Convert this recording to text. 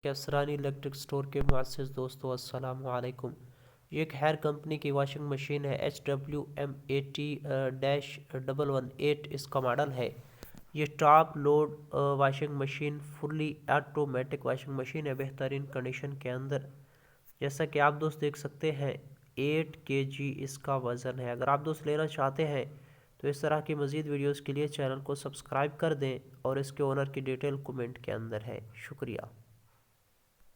Kaisrani electric store के मुअस्सिस दोस्तों, अस्सलाम वालेकुम। ये एक हैर कंपनी की वॉशिंग मशीन है। HWM80-118 इसका मॉडल है। ये top load washing machine fully automatic washing machine है, बेहतरीन कंडीशन के अंदर। जैसा कि आप दोस्त देख सकते हैं, 8 kg इसका वज़न है। अगर आप दोस्त लेना चाहते हैं तो इस तरह की मज़ीद वीडियोज़ के लिए चैनल को सब्सक्राइब कर दें और इसके ओनर की डिटेल कमेंट के अंदर है। शुक्रिया।